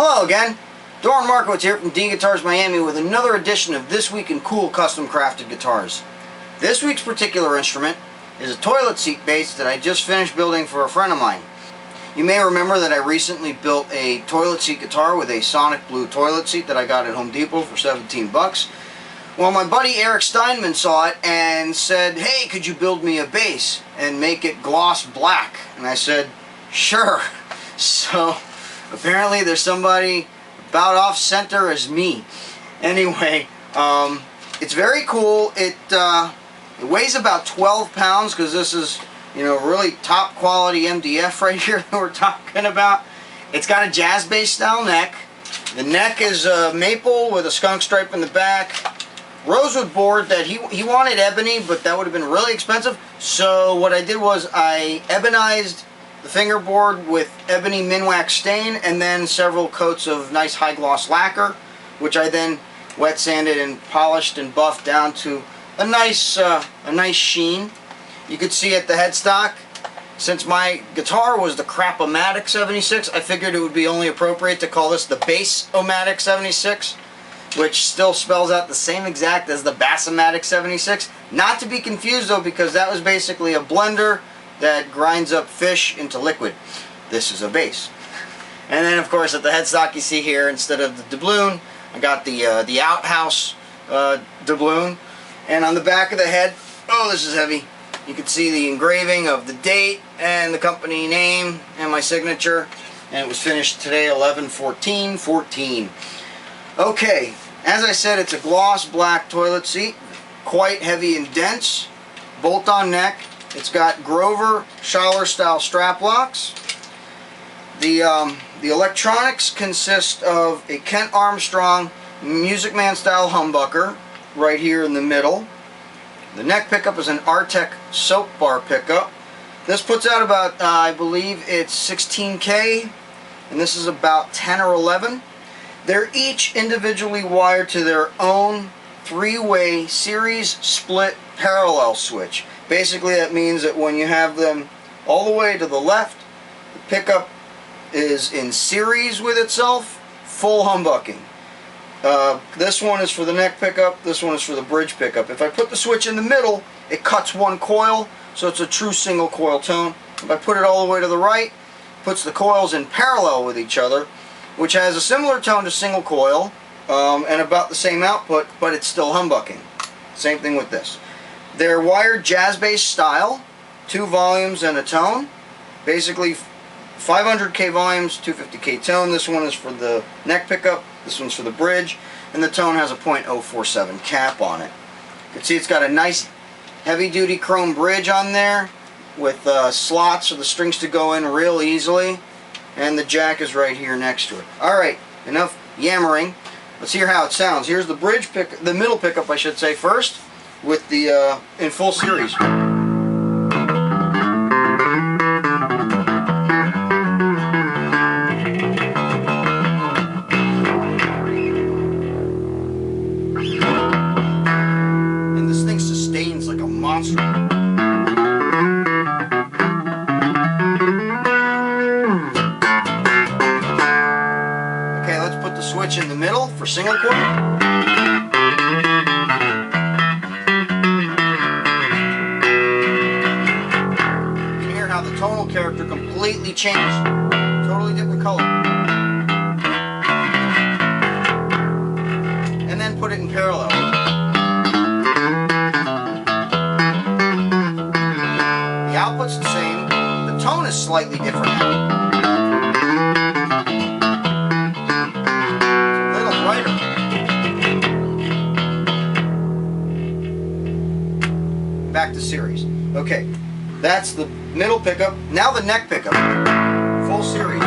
Hello again, Doran Markowitz here from D Guitars Miami with another edition of This Week in Cool Custom Crafted Guitars. This week's particular instrument is a toilet seat bass that I just finished building for a friend of mine. You may remember that I recently built a toilet seat guitar with a Sonic Blue toilet seat that I got at Home Depot for 17 bucks. Well, my buddy Eric Steinman saw it and said, "Hey, could you build me a bass and make it gloss black?" And I said, "Sure." So apparently there's somebody about off center as me. Anyway, it's very cool. It weighs about 12 pounds because this is, really top quality MDF right here that we're talking about. It's got a jazz bass style neck. The neck is maple with a skunk stripe in the back. Rosewood board that he wanted ebony, but that would have been really expensive. So what I did was I ebonized the fingerboard with ebony minwax stain and then several coats of nice high gloss lacquer, which I then wet sanded and polished and buffed down to a nice sheen. You could see at the headstock, since my guitar was the Crap-O-Matic 76, I figured it would be only appropriate to call this the Bass-O-Matic 76, which still spells out the same exact as the Bass-O-Matic 76. Not to be confused though, because that was basically a blender that grinds up fish into liquid. This is a bass. And then of course at the headstock you see here, instead of the doubloon, I got the outhouse doubloon. And on the back of the head, oh, this is heavy, you can see the engraving of the date and the company name and my signature. And it was finished today, 11/14/14. Okay, as I said, it's a gloss black toilet seat, quite heavy and dense, bolt-on neck. It's got Grover Schaller style strap locks. The electronics consist of a Kent Armstrong Music Man style humbucker right here in the middle. The neck pickup is an Artec soap bar pickup. This puts out about, I believe it's 16K, and this is about 10 or 11. They're each individually wired to their own three-way series split parallel switch. Basically that means that when you have them all the way to the left, the pickup is in series with itself, full humbucking. This one is for the neck pickup, this one is for the bridge pickup. If I put the switch in the middle, it cuts one coil, so it's a true single coil tone. If I put it all the way to the right, it puts the coils in parallel with each other, which has a similar tone to single coil and about the same output, but it's still humbucking. Same thing with this. They're wired jazz bass style, 2 volumes and a tone. Basically 500K volumes, 250K tone. This one is for the neck pickup, this one's for the bridge, and the tone has a .047 cap on it. You can see it's got a nice heavy duty chrome bridge on there with slots for the strings to go in real easily, and the jack is right here next to it. Alright, enough yammering. Let's hear how it sounds. Here's the bridge pick, the middle pickup I should say first, with the in full series. And this thing sustains like a monster. Okay, let's put the switch in the middle for single coil. Tonal character completely changed. Totally different color. And then put it in parallel. The output's the same. The tone is slightly different. It's a little brighter. Back to series. Okay. That's the middle pickup. Now the neck pickup. Full series.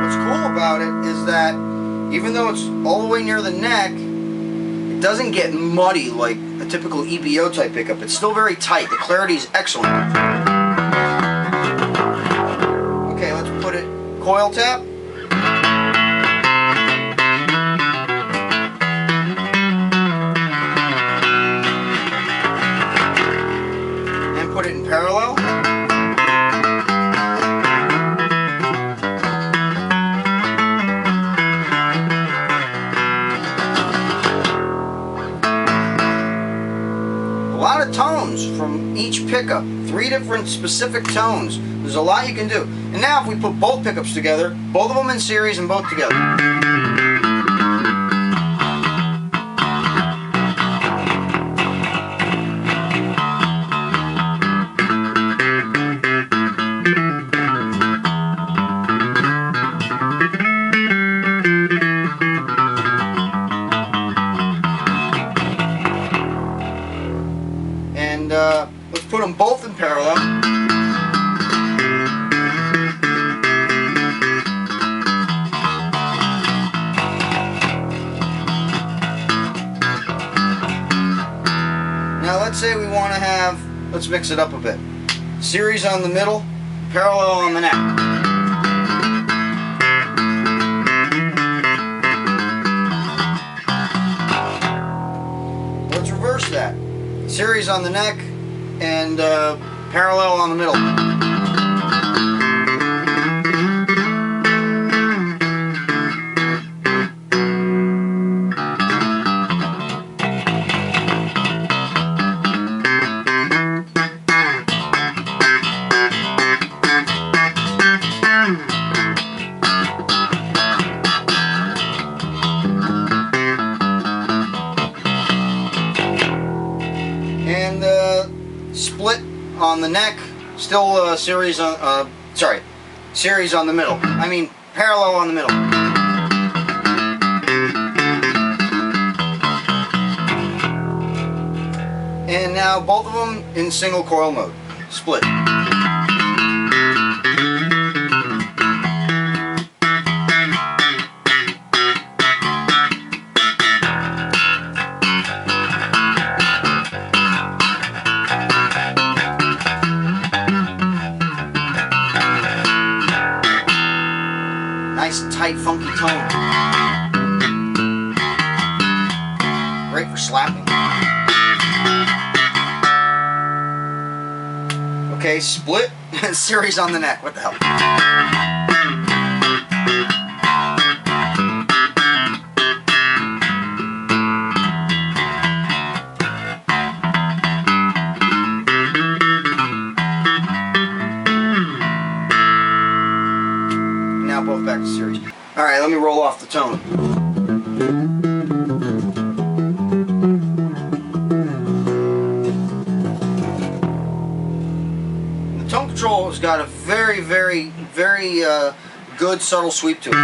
What's cool about it is that even though it's all the way near the neck, it doesn't get muddy like a typical EBO type pickup. It's still very tight. The clarity is excellent. Okay, let's put it coil tap. And put it in parallel. A lot of tones from each pickup, 3 different specific tones. There's a lot you can do. And now if we put both pickups together, both of them in series and both together. And let's put them both in parallel. Now let's say we want to have, let's mix it up a bit. Series on the middle, parallel on the neck. Let's reverse that. Series on the neck and parallel on the middle. And split on the neck, still series on, series on the middle. I mean parallel on the middle. And now both of them in single coil mode, split. Nice tight funky tone. Great for slapping. Okay, split and series on the neck. What the hell? Now both back to series. Alright, let me roll off the tone. The tone control has got a very good subtle sweep to it.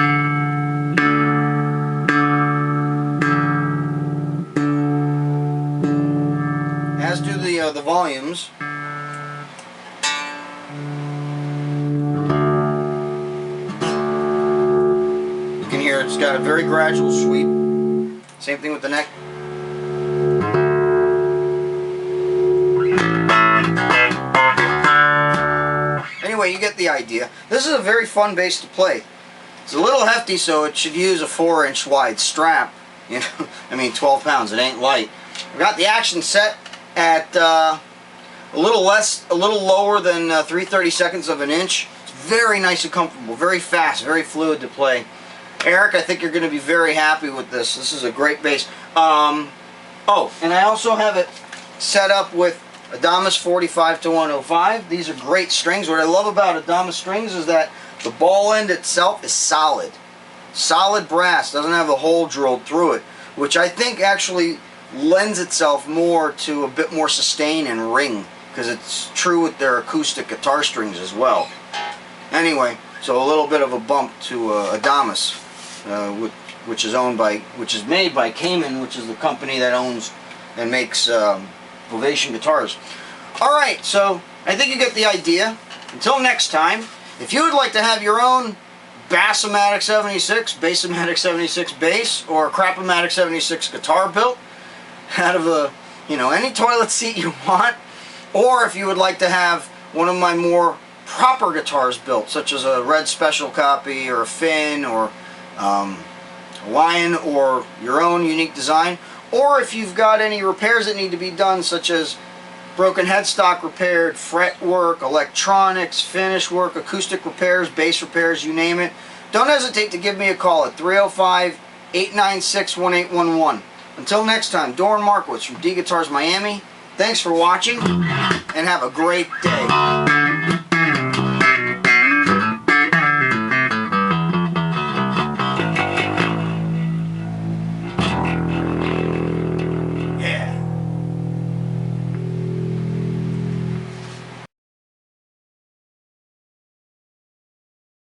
As do the volumes. You can hear it's got a very gradual sweep. Same thing with the neck. Anyway, you get the idea. This is a very fun bass to play. It's a little hefty, so it should use a 4-inch wide strap. You know, I mean 12 pounds. It ain't light. I've got the action set at a little lower than 3/32 of an inch. It's very nice and comfortable, very fast, very fluid to play. Eric, I think you're going to be very happy with this. This is a great bass. Oh, and I also have it set up with Adamas 45 to 105. These are great strings. What I love about Adamas strings is that the ball end itself is solid. Solid brass, doesn't have a hole drilled through it, which I think actually lends itself more to a bit more sustain and ring, because it's true with their acoustic guitar strings as well. Anyway, so a little bit of a bump to Adamas, which is made by Cayman, which is the company that owns and makes Ovation guitars. Alright, so I think you get the idea. Until next time, if you would like to have your own Bassomatic 76, Bassomatic 76 bass, or Crapomatic 76 guitar built out of any toilet seat you want, or if you would like to have one of my more proper guitars built, such as a Red Special copy or a Finn or Lion or your own unique design, or if you've got any repairs that need to be done, such as broken headstock repaired, fret work, electronics, finish work, acoustic repairs, bass repairs, you name it, don't hesitate to give me a call at 305-896-1811. Until next time, Doran Markowitz from D Guitars Miami. Thanks for watching, and have a great day.